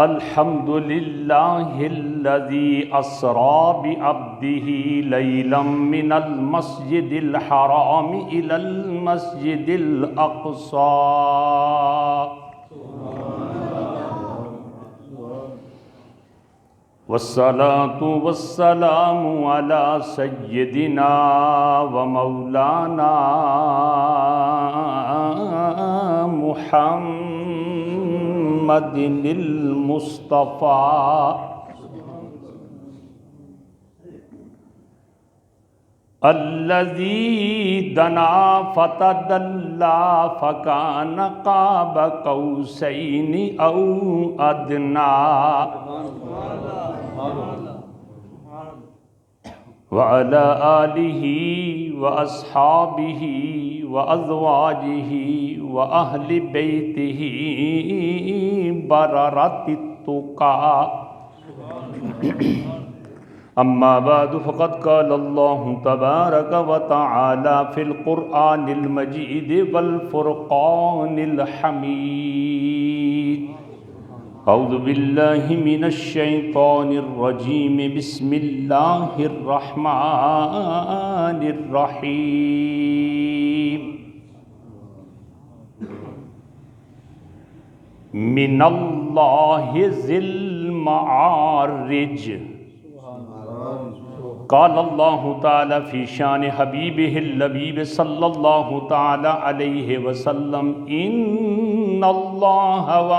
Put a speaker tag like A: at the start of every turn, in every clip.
A: الحمد للہ الذی اسری بعبدہ لیلا من المسجد الحرام الی المسجد الاقصی والصلاة والسلام علی سیدنا و مولانا محمد المصطفى الذي دنا فتدلى فكان قاب قوسين أو أدنى وعلى آله وأصحابه وأزواجه وأهل بيته بررة التقى أما بعد فقد قال الله تبارك وتعالى في القرآن المجيد والفرقان الحميد أعوذ بالله من الشيطان الرجيم بسم الله الرحمن الرحيم من الله ذي المعارج قال الله تعالى في شان حبيبه اللبيب صلى الله تعالى عليه وسلم إن الله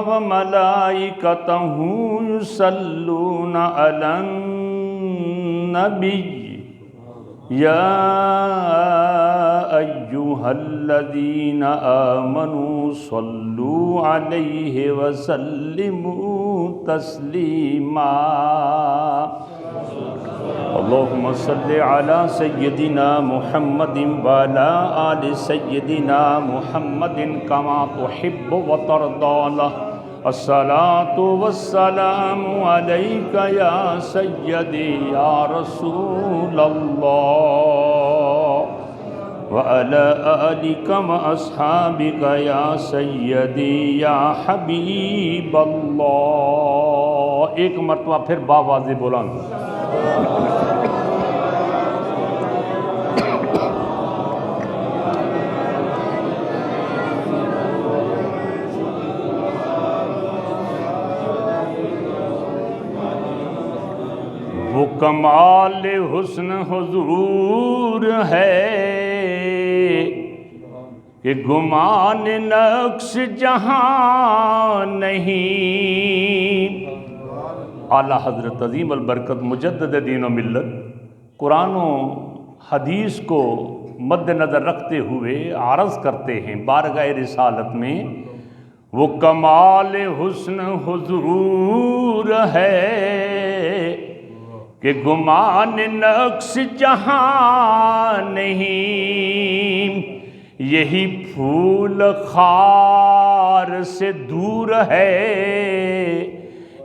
A: وملائكته يصلون على النبي يا أيها الذين آمنوا صلوا عليه وسلموا تسليما اللهم صل على سيدنا محمد وعلى آل سيدنا محمد كما تحب وترضى له الصلاة والسلام عليك يا سيدي يا رسول الله وعلى آلك وأصحابك يا سيدي يا حبيب الله ایک مرتبہ پھر باواضح بلند وہ کمال حسن حضور ہے کہ گمان نقص جہاں نہیں اعلیٰ حضرت عظیم البرکت مجدد دین و ملت قرآن و حدیث کو مد نظر رکھتے ہوئے عرض کرتے ہیں بارگاہ رسالت میں وہ کمال حسن حضور ہے کہ گمان نقص جہاں نہیں یہی پھول خار سے دور ہے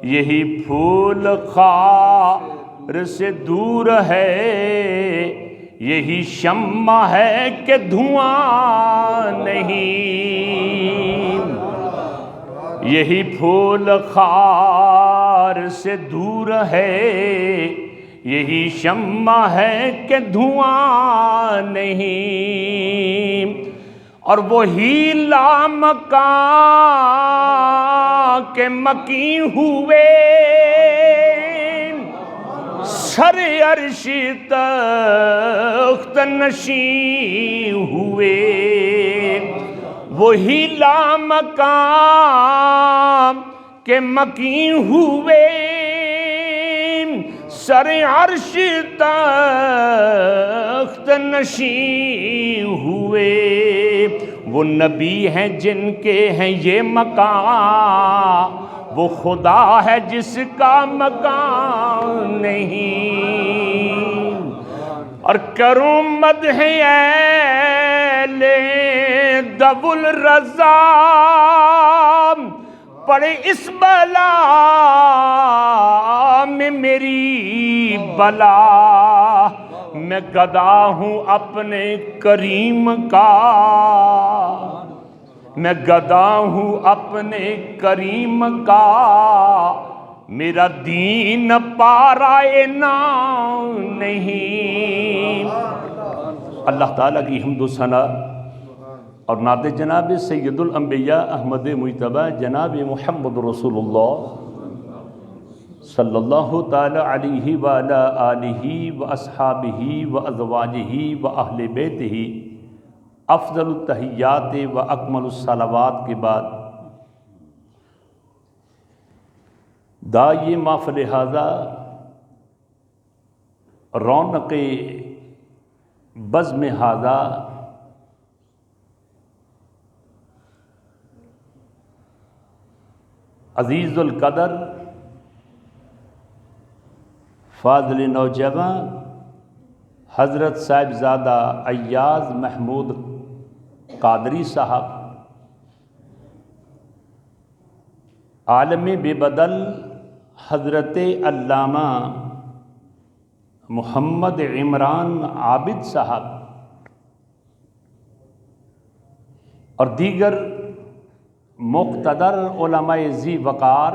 A: یہی پھول خار سے دور ہے یہی شمع ہے کہ دھواں نہیں یہی پھول خار سے دور ہے یہی شمع ہے کہ دھواں نہیں اور وہی لامکان کے مکی ہوئے سر عرش تخت نشین ہوئے وہی لامکان کے مکی ہوئے سر عرش تخت نشین ہوئے وہ نبی ہیں جن کے ہیں یہ مقام وہ خدا ہے جس کا مقام نہیں اور کروں مدح اہل دو الرضا پڑے اس بلا میں میری بلا میں گدا ہوں اپنے کریم کا، میں گدا ہوں اپنے کریم کا، میرا دین پارائے نام نہیں۔ اللہ تعالیٰ کی حمد و ثنا اور نعت جناب سید الانبیاء احمد مجتبی جناب محمد رسول اللہ صلی اللہ تعالی علیہ وعلی آلہ واصحابہ وازواجہ واہل بیتہ افضل التحیات و اکمل الصلوات کے بعد، داعی محفل ھذا، رونق بزم ھذا، عزیز القدر فاضل نوجوان حضرت صاحبزادہ ایاز محمود قادری صاحب، عالم بے بدل حضرت علامہ محمد عمران عابد صاحب اور دیگر مقتدر علماء ذی وقار،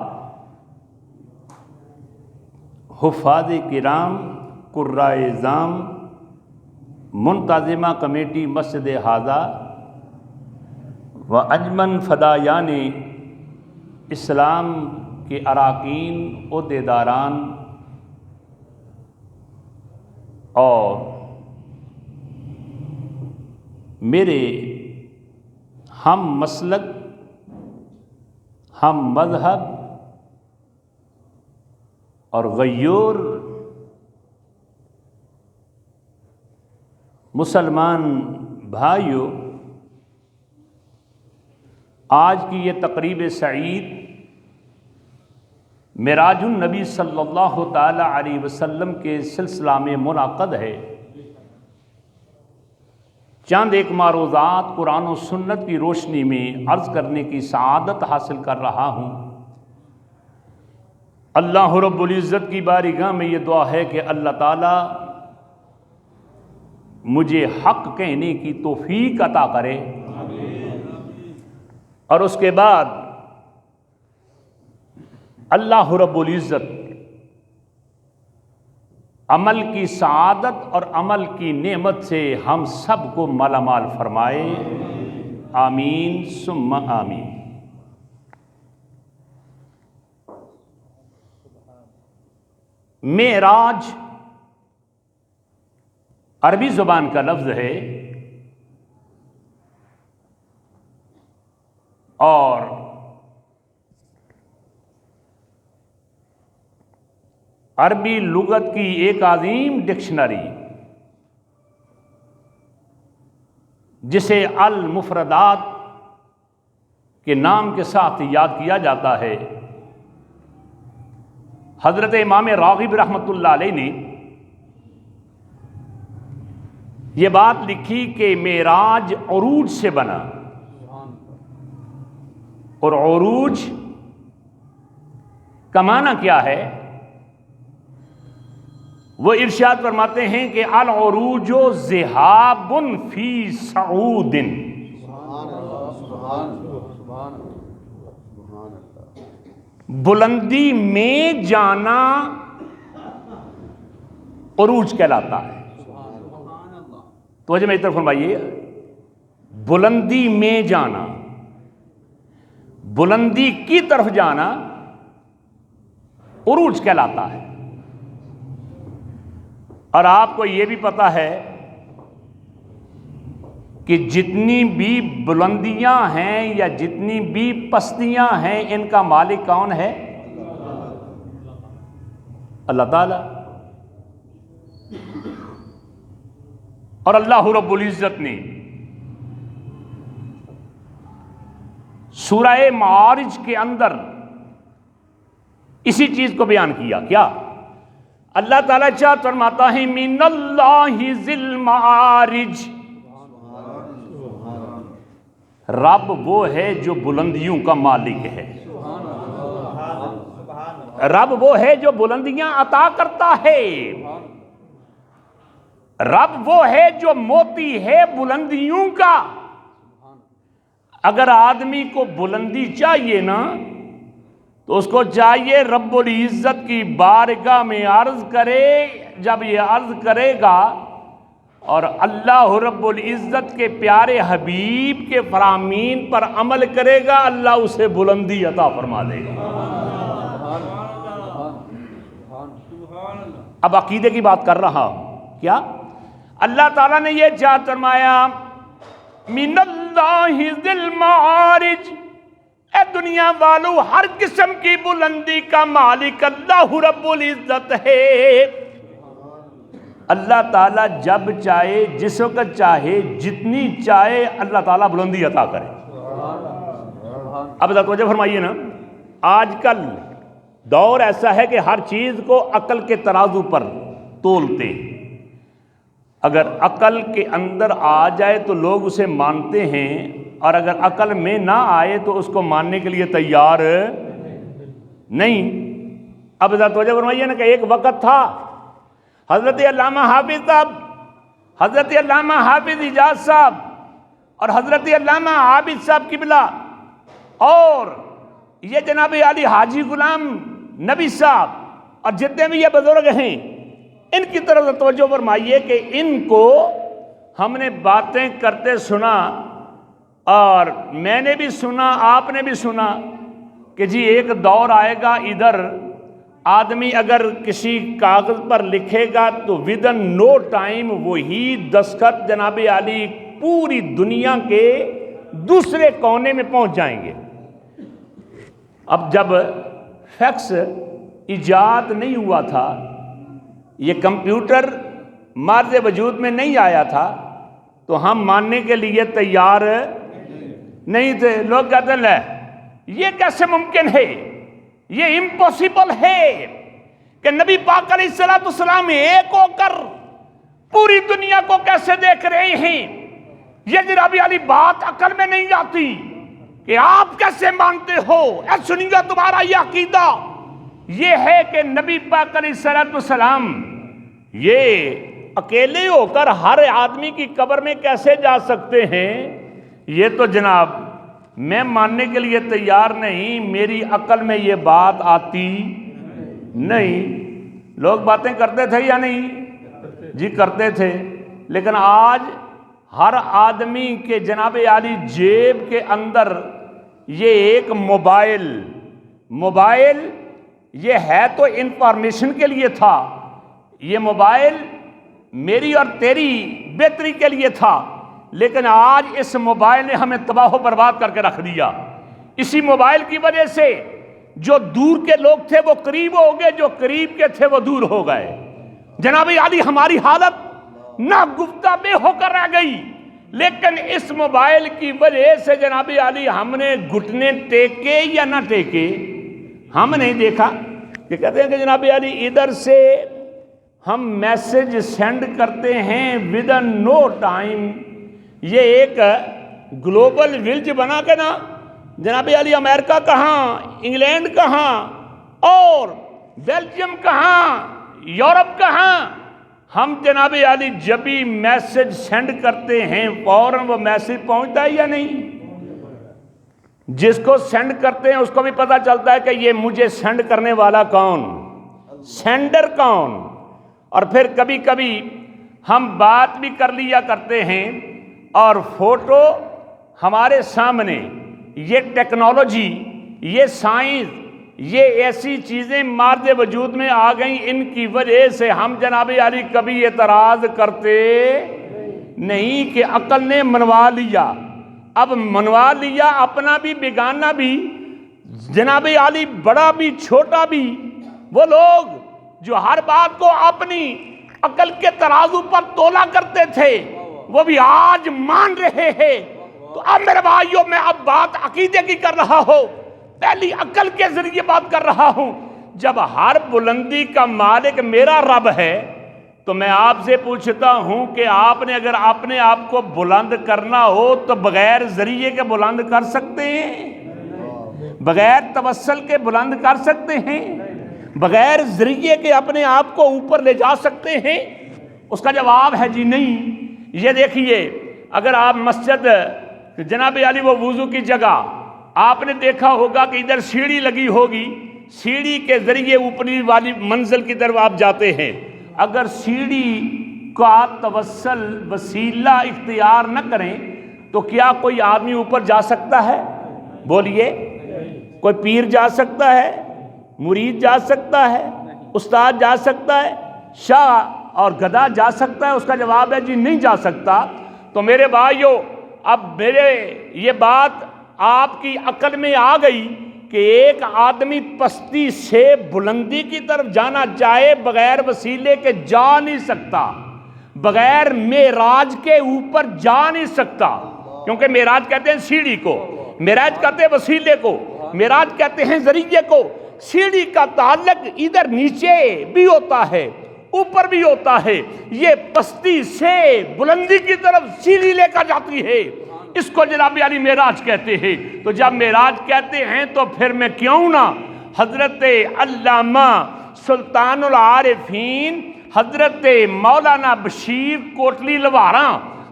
A: حفاظ کرام، قرائے اعظام، منتظمہ کمیٹی مسجد ھذا و انجمن فدایان اسلام کے اراکین، عہدیداران اور میرے ہم مسلک، ہم مذہب اور غیور مسلمان بھائیوں، آج کی یہ تقریب سعید معراج النبی صلی اللہ تعالی علیہ وسلم کے سلسلہ میں منعقد ہے۔ چند ایک معروضات قرآن و سنت کی روشنی میں عرض کرنے کی سعادت حاصل کر رہا ہوں۔ اللہ رب العزت کی بارگاہ میں یہ دعا ہے کہ اللہ تعالیٰ مجھے حق کہنے کی توفیق عطا کرے، اور اس کے بعد اللہ رب العزت عمل کی سعادت اور عمل کی نعمت سے ہم سب کو مالا مال فرمائے، آمین ثم آمین۔ معراج عربی زبان کا لفظ ہے اور عربی لغت کی ایک عظیم ڈکشنری جسے المفردات کے نام کے ساتھ یاد کیا جاتا ہے، حضرت امام راغب رحمۃ اللہ علیہ نے یہ بات لکھی کہ معراج عروج سے بنا، اور عروج کا معنی کیا ہے؟ وہ ارشاد فرماتے ہیں کہ العروج ذہاب فی صعود، بلندی میں جانا عروج کہلاتا ہے۔ توجہ میری طرف فرمائیے، بلندی میں جانا، بلندی کی طرف جانا عروج کہلاتا ہے۔ اور آپ کو یہ بھی پتا ہے کہ جتنی بھی بلندیاں ہیں یا جتنی بھی پستیاں ہیں، ان کا مالک کون ہے؟ اللہ تعالی۔ اور اللہ رب العزت نے سورہ معارج کے اندر اسی چیز کو بیان کیا۔ کیا؟ اللہ تعالیٰ چاہت فرماتا ہے من اللہ ذی المعارج، رب وہ ہے جو بلندیوں کا مالک ہے، رب وہ ہے جو بلندیاں عطا کرتا ہے۔ رب وہ ہے جو موتی ہے بلندیوں کا۔ اگر آدمی کو بلندی چاہیے نا تو اس کو چاہیے رب العزت کی بارگاہ میں عرض کرے۔ جب یہ عرض کرے گا اور اللہ رب العزت کے پیارے حبیب کے فرامین پر عمل کرے گا، اللہ اسے بلندی عطا فرما دے گا۔ اب عقیدے کی بات کر رہا ہوں، کیا اللہ تعالیٰ نے یہ ارشاد فرمایا من اللہ ذی المعارج، اے دنیا والو ہر قسم کی بلندی کا مالک اللہ رب العزت ہے۔ اللہ تعالیٰ جب چاہے، جس وقت چاہے، جتنی چاہے اللہ تعالیٰ بلندی عطا کرے۔ اب توجہ فرمائیے نا، آج کل دور ایسا ہے کہ ہر چیز کو عقل کے ترازو پر تولتے، اگر عقل کے اندر آ جائے تو لوگ اسے مانتے ہیں، اور اگر عقل میں نہ آئے تو اس کو ماننے کے لیے تیار نہیں۔ اب توجہ فرمائیے نا کہ ایک وقت تھا حضرت علامہ حافظ صاحب، حضرت علامہ حافظ اجاز صاحب اور حضرت علامہ عابد صاحب قبلہ اور یہ جناب علی حاجی غلام نبی صاحب اور جتنے بھی یہ بزرگ ہیں، ان کی طرف توجہ فرمائیے کہ ان کو ہم نے باتیں کرتے سنا، اور میں نے بھی سنا، آپ نے بھی سنا کہ جی ایک دور آئے گا ادھر آدمی اگر کسی کاغذ پر لکھے گا تو ودن نو ٹائم وہی دستخط جناب علی پوری دنیا کے دوسرے کونے میں پہنچ جائیں گے۔ اب جب فیکس ایجاد نہیں ہوا تھا، یہ کمپیوٹر مارز وجود میں نہیں آیا تھا، تو ہم ماننے کے لیے تیار نہیں تھے۔ لوگ کہتے ہیں لے یہ کیسے ممکن ہے، یہ امپوسیبل ہے کہ نبی پاک علیہ السلام ایک ہو کر پوری دنیا کو کیسے دیکھ رہے ہیں۔ یہ جناب علی بات عقل میں نہیں آتی کہ آپ کیسے مانتے ہو۔ اے سنیے تمہارا یہ عقیدہ یہ ہے کہ نبی پاک علیہ السلام یہ اکیلے ہو کر ہر آدمی کی قبر میں کیسے جا سکتے ہیں، یہ تو جناب میں ماننے کے لیے تیار نہیں، میری عقل میں یہ بات آتی نہیں۔ لوگ باتیں کرتے تھے یا نہیں؟ جی کرتے تھے، لیکن آج ہر آدمی کے جناب عالی جیب کے اندر یہ ایک موبائل یہ ہے تو انفارمیشن کے لیے تھا، یہ موبائل میری اور تیری بہتری کے لیے تھا، لیکن آج اس موبائل نے ہمیں تباہ و برباد کر کے رکھ دیا۔ اسی موبائل کی وجہ سے جو دور کے لوگ تھے وہ قریب ہو گئے، جو قریب کے تھے وہ دور ہو گئے۔ جناب عالی ہماری حالت نہ گفتہ بے ہو کر رہ گئی، لیکن اس موبائل کی وجہ سے جناب عالی ہم نے گھٹنے ٹیکے یا نہ ٹیکے، ہم نہیں دیکھا کہ کہتے ہیں کہ جناب عالی ادھر سے ہم میسج سینڈ کرتے ہیں ودن نو ٹائم، یہ ایک گلوبل ولیج بنا کے نا جناب علی امریکہ کہاں، انگلینڈ کہاں اور بیلجیم کہاں، یورپ کہاں، ہم جناب علی جب بھی میسج سینڈ کرتے ہیں فوراً وہ میسج پہنچتا ہے یا نہیں؟ جس کو سینڈ کرتے ہیں اس کو بھی پتہ چلتا ہے کہ یہ مجھے سینڈ کرنے والا کون، سینڈر کون۔ اور پھر کبھی کبھی ہم بات بھی کر لیا کرتے ہیں اور فوٹو ہمارے سامنے، یہ ٹیکنالوجی، یہ سائنس، یہ ایسی چیزیں مارد وجود میں آ گئیں، ان کی وجہ سے ہم جناب علی کبھی اعتراض کرتے نہیں کہ عقل نے منوا لیا۔ اب منوا لیا اپنا بھی بیگانہ بھی، جناب علی بڑا بھی چھوٹا بھی، وہ لوگ جو ہر بات کو اپنی عقل کے ترازو پر تولا کرتے تھے وہ بھی آج مان رہے ہیں۔ تو اب میرے بھائیوں میں اب بات عقیدے کی کر رہا ہوں، پہلی عقل کے ذریعے بات کر رہا ہوں۔ جب ہر بلندی کا مالک میرا رب ہے تو میں آپ سے پوچھتا ہوں کہ آپ نے اگر اپنے آپ کو بلند کرنا ہو تو بغیر ذریعے کے بلند کر سکتے ہیں؟ بغیر توسل کے بلند کر سکتے ہیں؟ بغیر ذریعے کے اپنے آپ کو اوپر لے جا سکتے ہیں؟ اس کا جواب ہے جی نہیں۔ یہ دیکھیے اگر آپ مسجد جناب علی وہ وضو کی جگہ آپ نے دیکھا ہوگا کہ ادھر سیڑھی لگی ہوگی، سیڑھی کے ذریعے اوپری والی منزل کی طرف آپ جاتے ہیں، اگر سیڑھی کا توسل وسیلہ اختیار نہ کریں تو کیا کوئی آدمی اوپر جا سکتا ہے؟ بولیے، کوئی پیر جا سکتا ہے؟ مرید جا سکتا ہے؟ استاد جا سکتا ہے؟ شاہ اور گدھا جا سکتا ہے؟ اس کا جواب ہے جی نہیں جا سکتا۔ تو میرے بھائیو، اب میرے یہ بات آپ کی عقل میں آ گئی کہ ایک آدمی پستی سے بلندی کی طرف جانا چاہے بغیر وسیلے کے جا نہیں سکتا، بغیر معراج کے اوپر جا نہیں سکتا، کیونکہ معراج کہتے ہیں سیڑھی کو، معراج کہتے ہیں وسیلے کو، معراج کہتے ہیں ذریعے کو۔ سیڑھی کا تعلق ادھر نیچے بھی ہوتا ہے، اوپر بھی ہوتا ہے، یہ پستی سے بلندی کی طرف سیڑھی لے کر جاتی ہے، اس کو جناب علی معراج کہتے ہیں۔ تو جب معراج کہتے ہیں تو پھر میں کیوں نہ حضرت علامہ سلطان العارفین حضرت مولانا بشیر کوٹلی لوہارا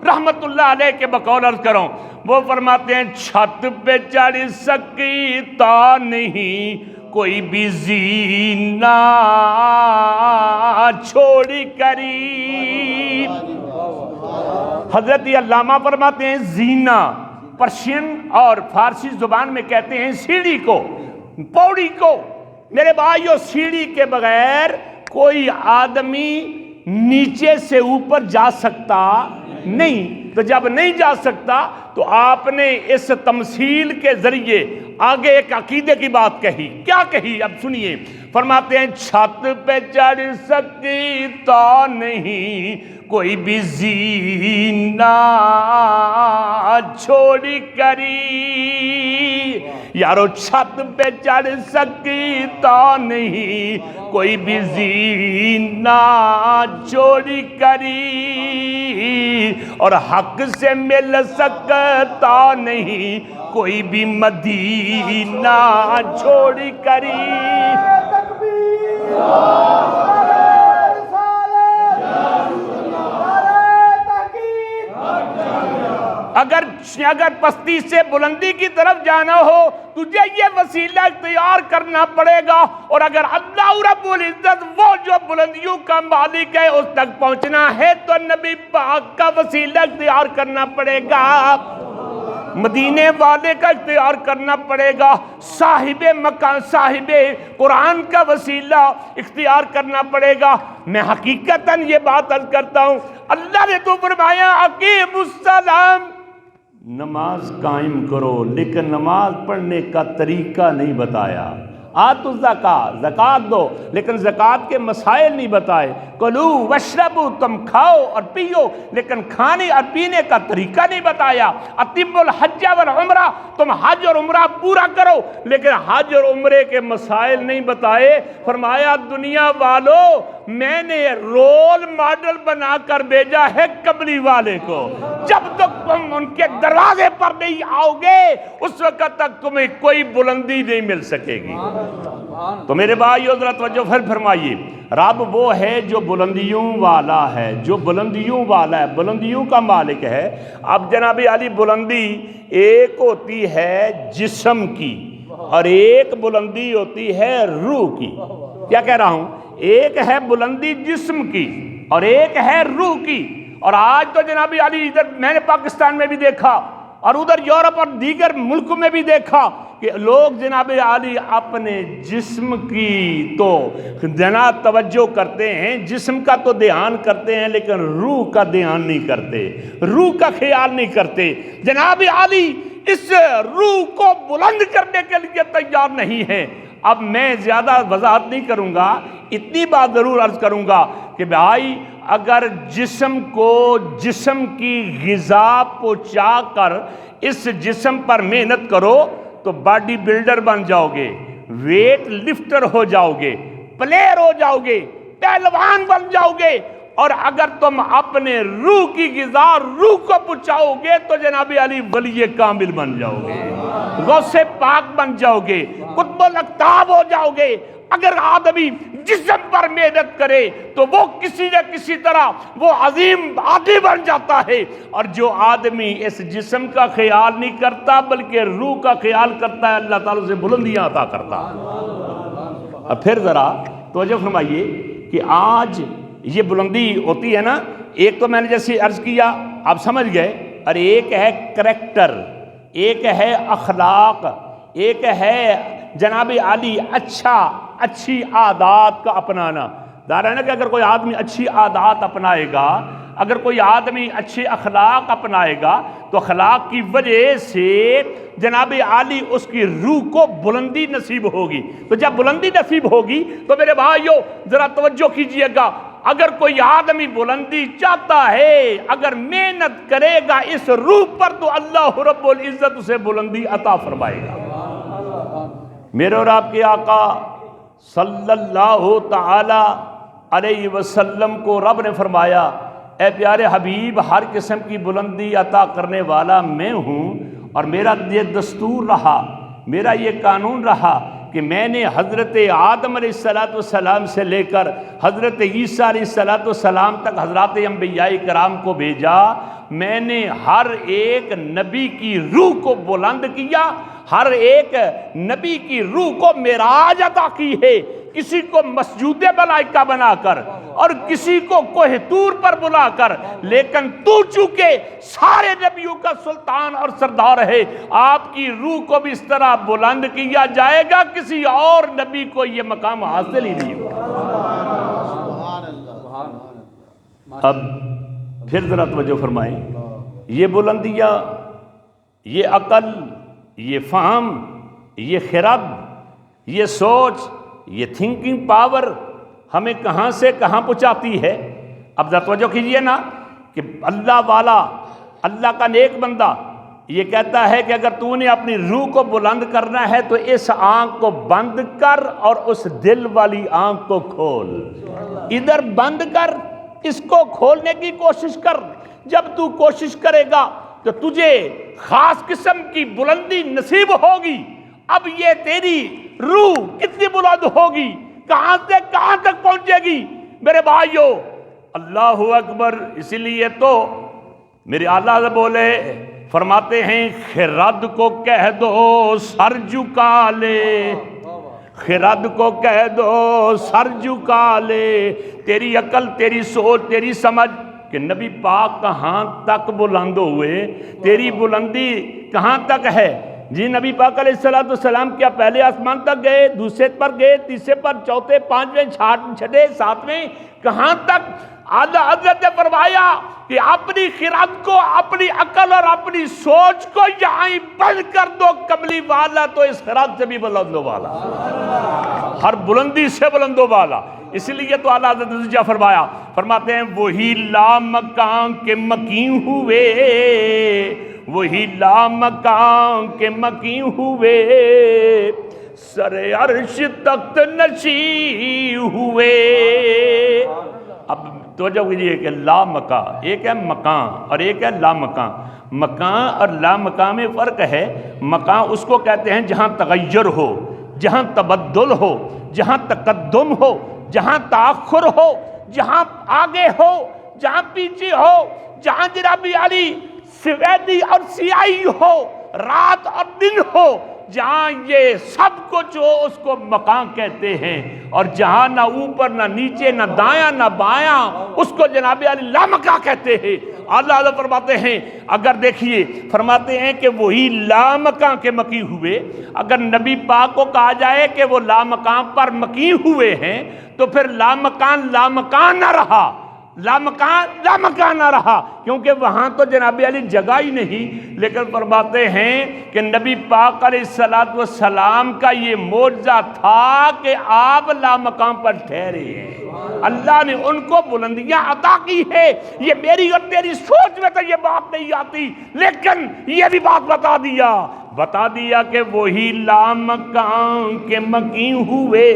A: رحمت اللہ علیہ کے بقول عرض کروں، وہ فرماتے ہیں چھت پہ چڑھ سکتا نہیں کوئی بھی زینہ چھوڑی قریب۔ حضرت علامہ فرماتے ہیں زینہ پرشین اور فارسی زبان میں کہتے ہیں سیڑھی کو، پوڑی کو۔ میرے بھائیو، سیڑھی کے بغیر کوئی آدمی نیچے سے اوپر جا سکتا نہیں۔ تو جب نہیں جا سکتا تو آپ نے اس تمثیل کے ذریعے آگے ایک عقیدے کی بات کہی۔ کیا کہی؟ اب سنیے، فرماتے ہیں چھت پہ چڑھ سکتا نہیں کوئی بھی زینہ چھوڑی کری۔ یارو چھت پہ چڑھ سکتا نہیں کوئی بھی زینہ چھوڑی کری، اور حق سے مل سکتا نہیں کوئی بھی مدینہ چھوڑی کری۔ اگر پستی سے بلندی کی طرف جانا ہو تجھے یہ وسیلہ اختیار کرنا پڑے گا، اور اگر اللہ رب العزت وہ جو بلندیوں کا مالک ہے اس تک پہنچنا ہے تو نبی پاک کا وسیلہ اختیار کرنا پڑے گا، مدینے والے کا اختیار کرنا پڑے گا، صاحب مکان صاحب قرآن کا وسیلہ اختیار کرنا پڑے گا۔ میں حقیقتاً یہ بات عرض کرتا ہوں، اللہ نے تو فرمایا اقیم السلام، نماز قائم کرو، لیکن نماز پڑھنے کا طریقہ نہیں بتایا۔ آتوا الزکاۃ، زکوٰۃ دو، لیکن زکوٰۃ کے مسائل نہیں بتائے۔ کلو واشربو، تم کھاؤ اور پیو، لیکن کھانے اور پینے کا طریقہ نہیں بتایا۔ اتموا الحج والعمرہ، تم حج اور عمرہ پورا کرو، لیکن حج اور عمرے کے مسائل نہیں بتائے۔ فرمایا دنیا والو، میں نے رول ماڈل بنا کر بھیجا ہے قبلی والے کو، جب تک تم ان کے دروازے پر نہیں آؤ گے اس وقت تک تمہیں کوئی بلندی نہیں مل سکے گی۔ تو میرے بھائیو ذرا توجہ فرمائیے، رب وہ ہے جو بلندیوں والا ہے، جو بلندیوں والا ہے، بلندیوں کا مالک ہے۔ اب جناب علی بلندی ایک ہوتی ہے جسم کی اور ایک بلندی ہوتی ہے روح کی۔ کیا کہہ رہا ہوں؟ ایک ہے بلندی جسم کی اور ایک ہے روح کی۔ اور آج تو جناب علی ادھر میں نے پاکستان میں بھی دیکھا اور ادھر یورپ اور دیگر ملکوں میں بھی دیکھا کہ لوگ جناب علی اپنے جسم کی تو جناب توجہ کرتے ہیں، جسم کا تو دھیان کرتے ہیں، لیکن روح کا دھیان نہیں کرتے، روح کا خیال نہیں کرتے۔ جناب علی اس روح کو بلند کرنے کے لیے تیار نہیں ہے۔ اب میں زیادہ وضاحت نہیں کروں گا، اتنی بات ضرور عرض کروں گا کہ بھائی اگر جسم کو جسم کی غذا پہنچا کر اس جسم پر محنت کرو تو باڈی بلڈر بن جاؤ گے، ویٹ لفٹر ہو جاؤ گے، پلیئر ہو جاؤ گے، پہلوان بن جاؤ گے۔ اور اگر تم اپنے روح کی غذا روح کو پہنچاؤ گے تو جناب علی ولی کامل بن جاؤ گے، غوث پاک بن جاؤ گے، قطب الاقطاب ہو جاؤ گے، اگر آدمی جسم پر محنت کرے تو وہ کسی نہ کسی طرح وہ عظیم آدمی بن جاتا ہے، اور جو آدمی اس جسم کا خیال نہیں کرتا بلکہ روح کا خیال کرتا ہے اللہ تعالیٰ اسے بلندیاں عطا کرتا ہے۔ اب پھر ذرا توجہ فرمائیے کہ آج یہ بلندی ہوتی ہے نا، ایک تو میں نے جیسے عرض کیا آپ سمجھ گئے، اور ایک ہے کریکٹر، ایک ہے اخلاق، ایک ہے جناب عالی اچھی عادات کا اپنانا۔ ظاہر ہے نا کہ اگر کوئی آدمی اچھی عادات اپنائے گا، اگر کوئی آدمی اچھے اخلاق اپنائے گا تو اخلاق کی وجہ سے جناب عالی اس کی روح کو بلندی نصیب ہوگی۔ تو جب بلندی نصیب ہوگی تو میرے بھائیو ذرا توجہ کیجئے گا، اگر کوئی آدمی بلندی چاہتا ہے، اگر محنت کرے گا اس روح پر تو اللہ رب العزت اسے بلندی عطا فرمائے گا۔ میرے اور آپ کے آقا صلی اللہ تعالی علیہ وسلم کو رب نے فرمایا، اے پیارے حبیب، ہر قسم کی بلندی عطا کرنے والا میں ہوں، اور میرا یہ دستور رہا، میرا یہ قانون رہا کہ میں نے حضرت آدم علیہ السلام سے لے کر حضرت عیسیٰ علیہ السلام تک حضرات انبیاء کرام کو بھیجا، میں نے ہر ایک نبی کی روح کو بلند کیا، ہر ایک نبی کی روح کو معراج عطا کی ہے، کسی کو مسجود ملائکہ بنا کر اور کسی کو کوہ طور پر بلا کر، لیکن تو چونکہ سارے نبیوں کا سلطان اور سردار ہے، آپ کی روح کو بھی اس طرح بلند کیا جائے گا، کسی اور نبی کو یہ مقام حاصل ہی نہیں ہوگا۔ اب پھر ذرا توجہ فرمائیں، یہ بلندیاں، یہ عقل، یہ فہم، یہ خرد، یہ سوچ، یہ تھنکنگ پاور ہمیں کہاں سے کہاں پہنچاتی ہے۔ اب ذرا توجہ کیجئے نا کہ اللہ والا، اللہ کا نیک بندہ یہ کہتا ہے کہ اگر تو نے اپنی روح کو بلند کرنا ہے تو اس آنکھ کو بند کر اور اس دل والی آنکھ کو کھول، ادھر بند کر، اس کو کھولنے کی کوشش کر۔ جب تو کوشش کرے گا تو تجھے خاص قسم کی بلندی نصیب ہوگی۔ اب یہ تیری روح کتنی بلند ہوگی، کہاں سے کہاں تک پہنچے گی میرے بھائیو؟ اللہ اکبر۔ اسی لیے تو میرے اعلیٰ سے بولے، فرماتے ہیں خرد کو کہہ دو سر جھکا لے، خرد کو کہہ دو سر جھکا لے، تیری عقل، تیری سوچ، تیری سمجھ کہ نبی پاک کہاں تک بلند ہوئے، تیری بلندی کہاں تک ہے؟ جی نبی پاک علیہ السلام کیا پہلے آسمان تک گئے، دوسرے پر گئے، تیسرے پر، چوتھے، پانچویں، چھٹے، ساتویں، کہاں تک؟ حضرت نے فرمایا کہ اپنی خرد کو، اپنی عقل اور اپنی سوچ کو یہاں ہی بند کر دو، کملی والا تو اس خرد سے بھی بلند والا، ہر بلندی سے بلند والا۔ اس لیے تو اعلیٰ حضرت نے فرمایا، فرماتے ہیں وہی لامکان کے مکین ہوئے، وہی لامکان کے مکین ہوئے، سر عرش تخت نشین ہوئے۔ اب توجہ کیجیے کہ لامکان، ایک ہے مکان اور ایک ہے لامکان۔ مکان اور لامکان میں فرق ہے۔ مکان اس کو کہتے ہیں جہاں تغیر ہو، جہاں تبدل ہو، جہاں تقدم ہو، جہاں تاخر ہو، جہاں آگے ہو، جہاں پیچھے ہو، جہاں جناب علی سفیدی اور سیاہی ہو، رات اور دن ہو، جہاں یہ سب کچھ ہو اس کو مکان کہتے ہیں، اور جہاں نہ اوپر نہ نیچے نہ دایاں نہ بایاں اس کو جناب علی لامکان کہتے ہیں۔ اللہ فرماتے ہیں، اگر دیکھیے فرماتے ہیں کہ وہی لامکان کے مکی ہوئے، اگر نبی پاک کو کہا جائے کہ وہ لامکان پر مکی ہوئے ہیں تو پھر لامکان لامکان نہ رہا، لامکان نہ رہا، کیونکہ وہاں تو جناب علی جگہ ہی نہیں۔ لیکن فرماتے ہیں کہ نبی پاک علیہ السلام کا یہ معجزہ تھا کہ آپ لامکان پر ٹھہرے ہیں، اللہ نے ان کو بلندیاں عطا کی ہے۔ یہ میری اور تیری سوچ میں تو یہ بات نہیں آتی، لیکن یہ بھی بات بتا دیا کہ وہی لامکان کے مکین ہوئے،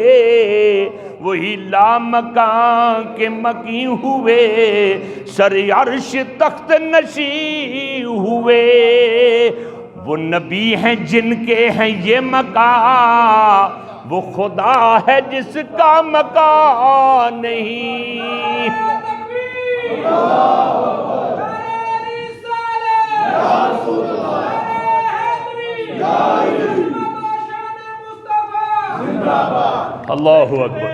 A: وہی لامکان کے مکین ہوئے، سر عرش تخت نشین ہوئے۔ وہ نبی ہیں جن کے ہیں یہ مقام، وہ خدا ہے جس کا مکان نہیں۔ اللہ اکبر۔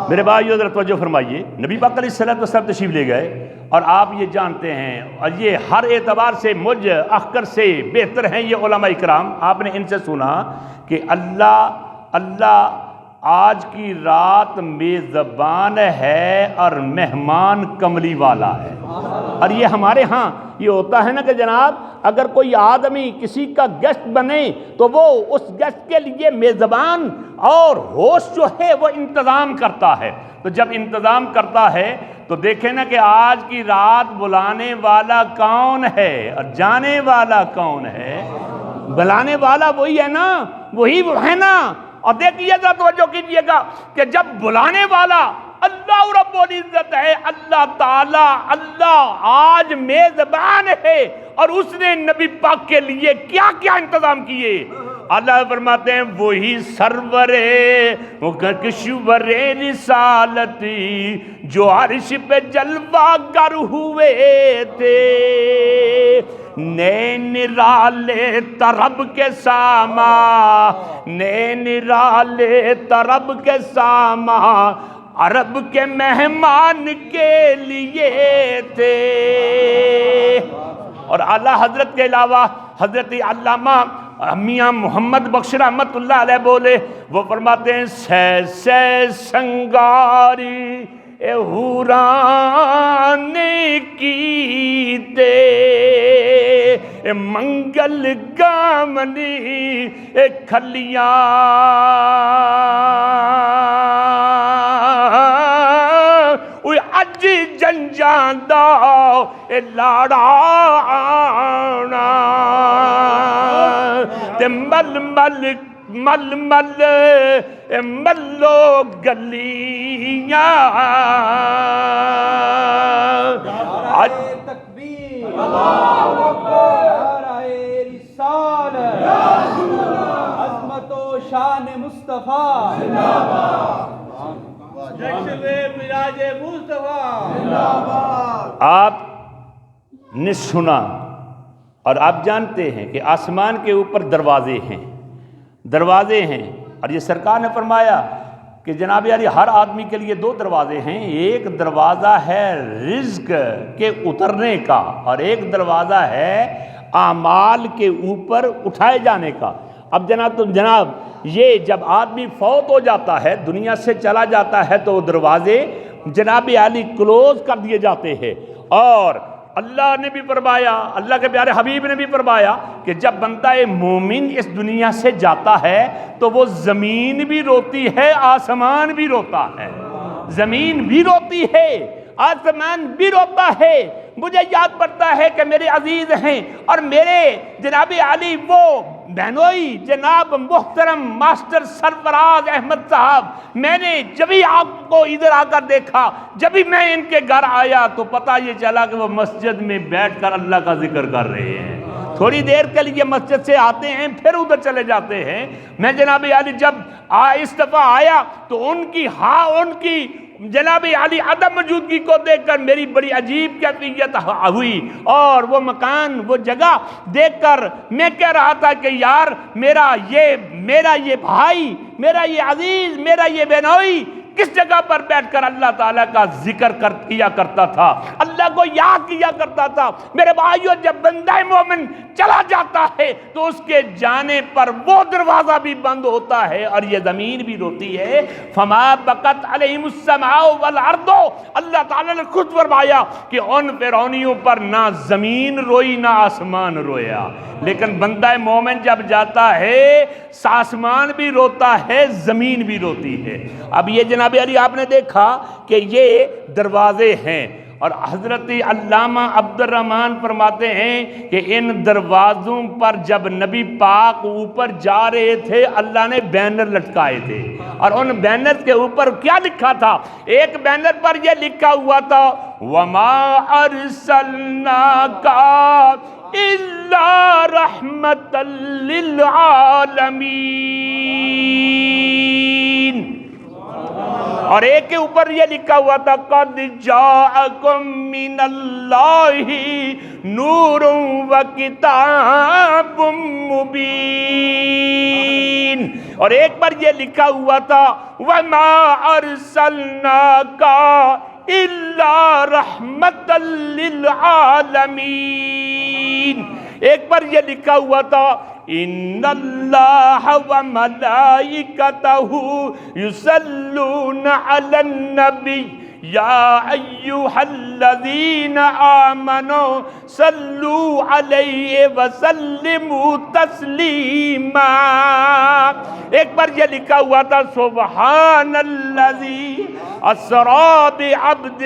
A: میرے بھائیو ذرا توجہ فرمائیے، نبی پاک علیہ السلام تشریف لے گئے، اور آپ یہ جانتے ہیں، اور یہ ہر اعتبار سے مجھ اخکر سے بہتر ہیں یہ علماء اکرام، آپ نے ان سے سنا کہ اللہ آج کی رات میزبان ہے اور مہمان کملی والا ہے۔ اور یہ ہمارے ہاں یہ ہوتا ہے نا کہ جناب اگر کوئی آدمی کسی کا گیسٹ بنے تو وہ اس گیسٹ کے لیے میزبان اور ہوسٹ جو ہے وہ انتظام کرتا ہے۔ تو جب انتظام کرتا ہے تو دیکھیں نا کہ آج کی رات بلانے والا کون ہے اور جانے والا کون ہے؟ بلانے والا وہی ہے نا، وہی ہے نا۔ اور دیکھیے ذرا توجہ کیجئے گا کہ جب بلانے والا اللہ رب العزت ہے، اللہ تعالی، اللہ آج میزبان ہے، اور اس نے نبی پاک کے لیے کیا کیا انتظام کیے۔ اللہ فرماتے ہیں وہی سرور کشور رسالتی جو عرش پہ جلوہ گر ہوئے تھے، نئے نرالے طرب کے ساما، نئے نرالے طرب کے ساما عرب کے مہمان کے لیے تھے۔ اور اعلیٰ حضرت کے علاوہ حضرت علامہ میاں محمد بخش رحمت اللہ علیہ بولے، وہ فرماتے ہیں سے سنگاری اے حوران کیتے، اے منگل گامنی اے کھلیاں، اج جنجاندہ اے لاڑا آنا، تے مل مل مل مل اے ملو گلیاں،
B: تکبیر، اللہ اکبر، نعرہ رسالت، عظمت و شان مصطفیٰ، جشن میراج مصطفیٰ۔
A: آپ نے سنا اور آپ جانتے ہیں کہ آسمان کے اوپر دروازے ہیں، دروازے ہیں، اور یہ سرکار نے فرمایا کہ جناب یاری ہر آدمی کے لیے دو دروازے ہیں، ایک دروازہ ہے رزق کے اترنے کا اور ایک دروازہ ہے اعمال کے اوپر اٹھائے جانے کا۔ اب جناب یہ جب آدمی فوت ہو جاتا ہے، دنیا سے چلا جاتا ہے، تو وہ دروازے جناب عالی کلوز کر دیے جاتے ہیں۔ اور اللہ نے بھی فرمایا، اللہ کے پیارے حبیب نے بھی فرمایا کہ جب بندہ مومن اس دنیا سے جاتا ہے تو وہ زمین بھی روتی ہے، آسمان بھی روتا ہے، زمین بھی روتی ہے، آسمان بھی روتا ہے۔ مجھے یاد پڑتا ہے کہ میرے عزیز ہیں اور میرے جناب علی وہ بہنوئی جناب محترم ماسٹر سرفراز احمد صاحب، میں نے جبھی آپ کو ادھر آ کر دیکھا، جبھی میں ان کے گھر آیا تو پتہ یہ چلا کہ وہ مسجد میں بیٹھ کر اللہ کا ذکر کر رہے ہیں۔ تھوڑی دیر کے لیے مسجد سے آتے ہیں پھر ادھر چلے جاتے ہیں۔ میں جناب علی جب اس دفعہ آیا تو ان کی جناب علی عدم موجودگی کو دیکھ کر میری بڑی عجیب کیفیت ہوئی، اور وہ مکان وہ جگہ دیکھ کر میں کہہ رہا تھا کہ یار میرا یہ بھائی، میرا یہ عزیز، میرا یہ بہنوئی کس جگہ پر بیٹھ کر اللہ تعالیٰ کا ذکر کیا کرتا تھا، اللہ کو یاد کیا کرتا تھا۔ میرے بھائیو جب بندہ مومن چلا جاتا ہے تو اس کے جانے پر وہ دروازہ بھی بند ہوتا ہے اور یہ زمین بھی روتی ہے۔ فما بقت علیہم السماء والارض، اللہ تعالیٰ نے خود فرمایا کہ ان فرعونیوں پر نہ زمین روئی نہ آسمان رویا، لیکن بندہ مومن جب جاتا ہے آسمان بھی روتا ہے، زمین بھی روتی ہے۔ اب یہ جناب علی آپ نے دیکھا کہ یہ دروازے ہیں، اور حضرت علامہ عبد الرحمن فرماتے ہیں کہ ان دروازوں پر جب نبی پاک اوپر جا رہے تھے اللہ نے بینر لٹکائے تھے، اور ان بینر کے اوپر کیا لکھا تھا؟ ایک بینر پر یہ لکھا ہوا تھا وَمَا أَرْسَلْنَاكَ إلا رحمة للعالمين. اور ایک کے اوپر یہ لکھا ہوا تھا قد جاءکم من اللہ نور و کتاب مبین. اور ایک بار یہ لکھا ہوا تھا وما ارسلناک الا رحمۃ للعالمین. ایک بار یہ لکھا ہوا تھا ان اللہ و ملائکتہ یصلون علی النبی یا ایہا الذین آمنوا صلوا علیہ وسلموا تسلیما. ایک بار یہ لکھا ہوا تھا سبحان الذی اسری بعبدہ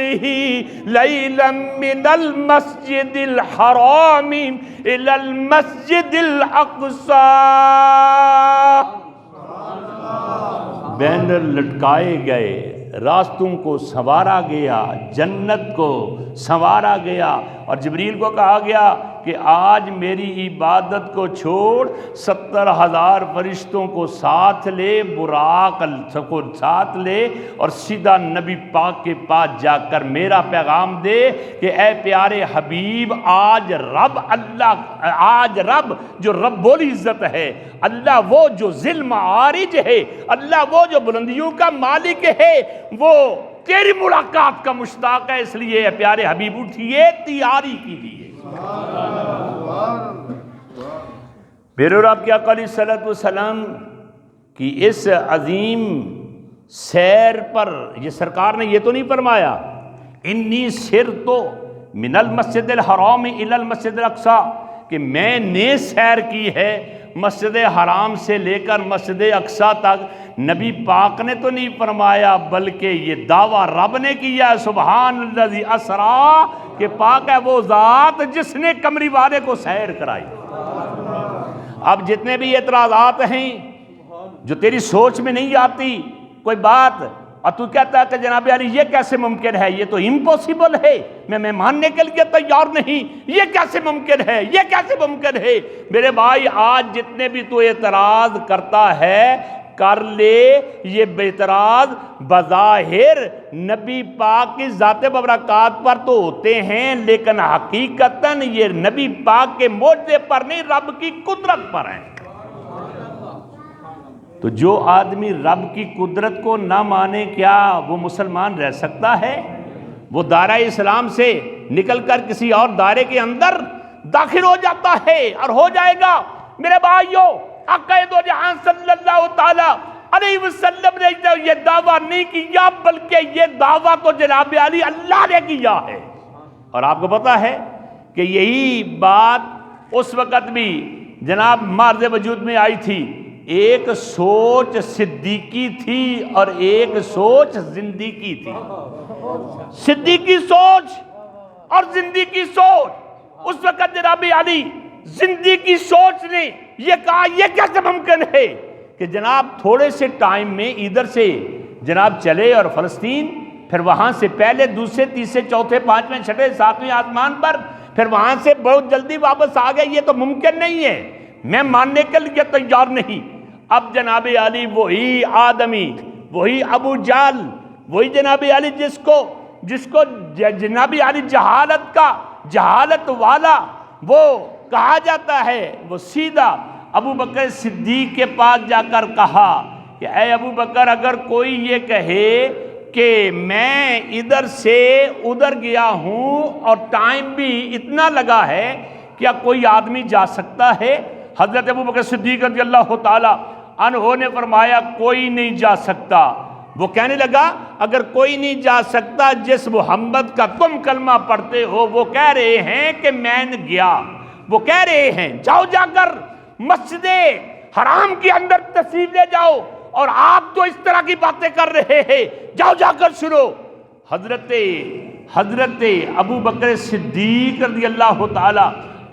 A: لیلا من المسجد الحرام الی المسجد الاقصی. بینر لٹکائے گئے، راستوں کو سنوارا گیا، جنت کو سنوارا گیا، اور جبریل کو کہا گیا کہ آج میری عبادت کو چھوڑ 70,000 فرشتوں کو ساتھ لے، براق کو ساتھ لے، اور سیدھا نبی پاک کے پاس جا کر میرا پیغام دے کہ اے پیارے حبیب، آج رب جو رب العزت ہے، اللہ وہ جو ذی المعارج ہے، اللہ وہ جو بلندیوں کا مالک ہے، وہ تیری ملاقات کا مشتاق ہے. اس لیے پیارے حبیب اٹھئے، تیاری کیجیے. میرے رب کی آقا علیہ الصلوۃ والسلام کی اس عظیم سیر پر یہ سرکار نے یہ تو نہیں فرمایا انی سرت من المسجد الحرام الی المسجد الاقصی، کہ میں نے سیر کی ہے مسجد حرام سے لے کر مسجد اقصی تک. نبی پاک نے تو نہیں فرمایا، بلکہ یہ دعویٰ رب نے کیا ہے سبحان الذی اسری، کہ پاک ہے وہ ذات جس نے کمری والے کو سیر کرائی. اب جتنے بھی اعتراضات ہیں جو تیری سوچ میں نہیں آتی کوئی بات، اور تو کہتا ہے کہ جناب علی یہ کیسے ممکن ہے، یہ تو امپوسیبل ہے، میں ماننے کے لیے تیار نہیں، یہ کیسے ممکن ہے، یہ کیسے ممکن ہے. میرے بھائی آج جتنے بھی تو اعتراض کرتا ہے کر لے، یہ اعتراض بظاہر نبی پاک کی ذات ببرکات پر تو ہوتے ہیں، لیکن حقیقتاً یہ نبی پاک کے معجزے پر نہیں، رب کی قدرت پر ہیں. تو جو آدمی رب کی قدرت کو نہ مانے کیا وہ مسلمان رہ سکتا ہے؟ وہ دائرہ اسلام سے نکل کر کسی اور دائرے کے اندر داخل ہو جاتا ہے اور ہو جائے گا. میرے بھائیوں، آقا دو جہاں صلی اللہ تعالی علیہ وسلم نے یہ دعویٰ نہیں کیا، بلکہ یہ دعویٰ تو جناب علی اللہ نے کیا ہے. اور آپ کو پتا ہے کہ یہی بات اس وقت بھی جناب مارز وجود میں آئی تھی. ایک سوچ صدیقی تھی اور ایک سوچ زندگی تھی. صدیقی سوچ اور زندگی سوچ. اس وقت جناب علی زندگی سوچ نے یہ کہا یہ کیسے ممکن ہے کہ جناب تھوڑے سے ٹائم میں ادھر سے جناب چلے اور فلسطین، پھر وہاں سے پہلے دوسرے تیسرے چوتھے پانچویں چھٹے ساتویں آسمان پر، پھر وہاں سے بہت جلدی واپس آ گئے. یہ تو ممکن نہیں ہے، میں ماننے کے لیے تیار نہیں. اب جناب علی وہی آدمی، وہی ابو جہل، وہی جناب علی جس کو جناب علی جہالت والا وہ کہا جاتا ہے، وہ سیدھا ابو بکر صدیق کے پاس جا کر کہا کہ اے ابو بکر، اگر کوئی یہ کہے کہ میں ادھر سے ادھر گیا ہوں اور ٹائم بھی اتنا لگا ہے، کیا کوئی آدمی جا سکتا ہے؟ حضرت ابو بکر صدیق رضی اللہ تعالی عنہ نے فرمایا کوئی نہیں جا سکتا. وہ کہنے لگا اگر کوئی نہیں جا سکتا، جس محمد کا تم کلمہ پڑھتے ہو وہ کہہ رہے ہیں کہ میں نے گیا، وہ کہہ رہے ہیں جاؤ جا کر مسجد حرام کے اندر تشریف لے جاؤ، اور آپ تو اس طرح کی باتیں کر رہے ہیں، جاؤ جا کر سنو. حضرت ابو بکر صدیق رضی اللہ تعالی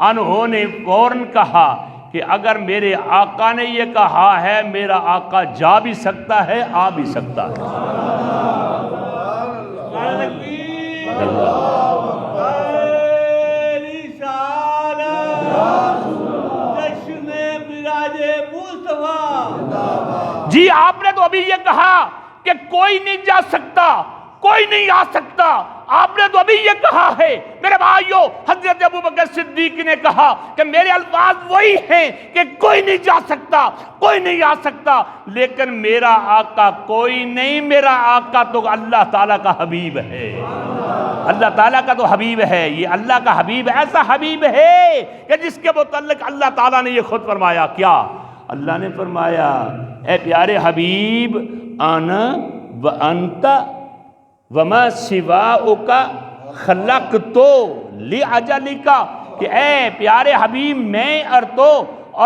A: عنہ نے فوراً کہا کہ اگر میرے آقا نے یہ کہا ہے، میرا آقا جا بھی سکتا ہے، آ بھی سکتا ہے. جی آپ نے تو ابھی یہ کہا کہ کوئی نہیں جا سکتا، کوئی نہیں آ سکتا، آپ نے تو ابھی یہ کہا ہے میرے بھائیو۔ حضرت ابوبکر صدیق نے کہا کہ میرے الفاظ وہی ہیں کہ کوئی نہیں جا سکتا، کوئی نہیں آ سکتا، لیکن میرا آقا کوئی نہیں، میرا آقا تو اللہ تعالیٰ کا حبیب ہے، اللہ تعالیٰ کا تو حبیب ہے۔ یہ اللہ کا حبیب ایسا حبیب ہے کہ جس کے متعلق اللہ تعالیٰ نے یہ خود فرمایا، کیا اللہ نے فرمایا اے پیارے حبیب انا وانت وما سواؤک خلقت لأجلک، کہ اے پیارے حبیب میں اور تو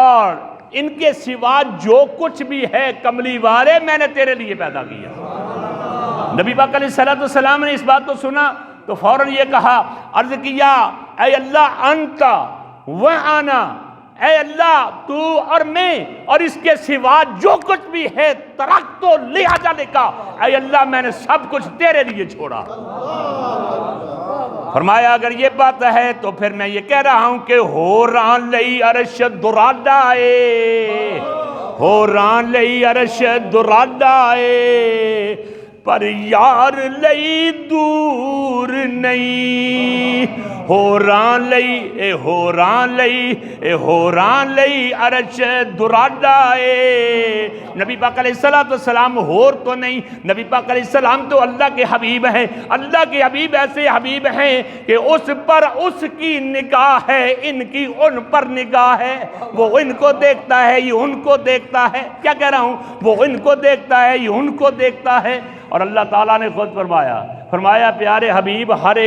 A: اور ان کے سوا جو کچھ بھی ہے کملی والے میں نے تیرے لیے پیدا کیا۔ نبی پاک علیہ السلام نے اس بات کو سنا تو فوراً یہ کہا، عرض کیا اے اللہ انت و انا، اے اللہ تو اور میں اور اس کے سوا جو کچھ بھی ہے ترکت لأجلک، اے اللہ میں نے سب کچھ تیرے لیے چھوڑا۔ فرمایا اگر یہ بات ہے تو پھر میں یہ کہہ رہا ہوں کہ ہوران لئی عرش درادائے، ہوران لئی عرش درادائے، پر یار لئی دور نہیں، ہوران لئی اے ہوران لئی اے ہوران لئی عرش درادائے۔ نبی پاک علیہ السلام ہور تو نہیں، نبی پاک علیہ السلام تو اللہ کے حبیب ہیں۔ اللہ کے حبیب ایسے حبیب ہیں کہ اس پر اس کی نگاہ ہے، ان کی ان پر نگاہ ہے، وہ ان کو دیکھتا ہے، یہ ان کو دیکھتا ہے۔ کیا کہہ رہا ہوں؟ وہ ان کو دیکھتا ہے، یہ ان کو دیکھتا ہے۔ اور اللہ تعالیٰ نے خود فرمایا پیارے حبیب ہر ایک